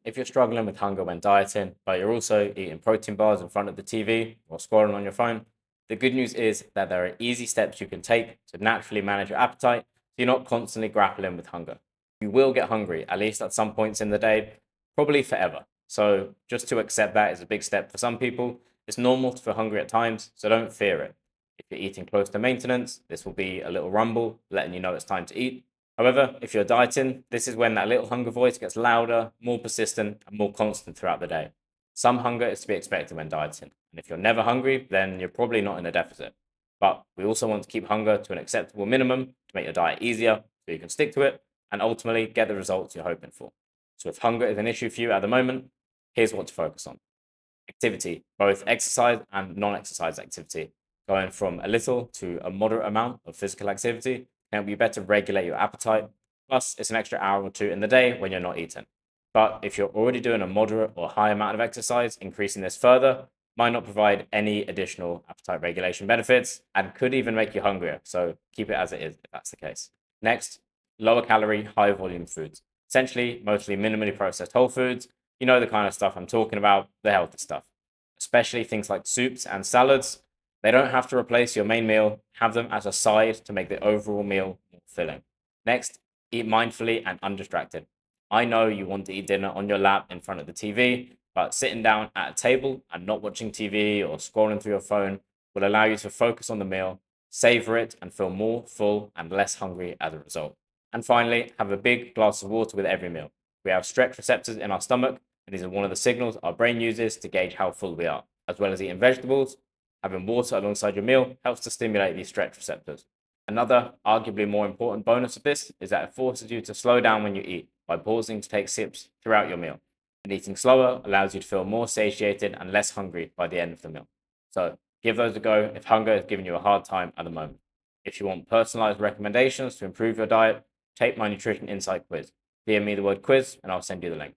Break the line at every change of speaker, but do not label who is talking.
If you're struggling with hunger when dieting, but you're also eating protein bars in front of the TV or scrolling on your phone, the good news is that there are easy steps you can take to naturally manage your appetite so you're not constantly grappling with hunger. You will get hungry, at least at some points in the day, probably forever. So just to accept that is a big step for some people. It's normal to feel hungry at times, so don't fear it. If you're eating close to maintenance, this will be a little rumble, letting you know it's time to eat. However, if you're dieting, this is when that little hunger voice gets louder, more persistent, and more constant throughout the day. Some hunger is to be expected when dieting, and if you're never hungry, then you're probably not in a deficit. But we also want to keep hunger to an acceptable minimum to make your diet easier so you can stick to it and ultimately get the results you're hoping for. So if hunger is an issue for you at the moment, here's what to focus on. Activity, both exercise and non-exercise activity. Going from a little to a moderate amount of physical activity can help you better regulate your appetite. Plus, it's an extra hour or two in the day when you're not eating. But if you're already doing a moderate or high amount of exercise, increasing this further might not provide any additional appetite regulation benefits and could even make you hungrier. So keep it as it is if that's the case. Next, lower calorie, high volume foods. Essentially, mostly minimally processed whole foods. You know the kind of stuff I'm talking about, the healthy stuff. Especially things like soups and salads. They don't have to replace your main meal. Have them as a side to make the overall meal more filling. Next, eat mindfully and undistracted. I know you want to eat dinner on your lap in front of the TV, but sitting down at a table and not watching TV or scrolling through your phone will allow you to focus on the meal, savor it, and feel more full and less hungry as a result. And finally, have a big glass of water with every meal. We have stretch receptors in our stomach, and these are one of the signals our brain uses to gauge how full we are. As well as eating vegetables, having water alongside your meal helps to stimulate these stretch receptors. Another, arguably more important bonus of this is that it forces you to slow down when you eat by pausing to take sips throughout your meal. And eating slower allows you to feel more satiated and less hungry by the end of the meal. So give those a go if hunger is giving you a hard time at the moment. If you want personalized recommendations to improve your diet, take my nutrition insight quiz. DM me the word quiz and I'll send you the link.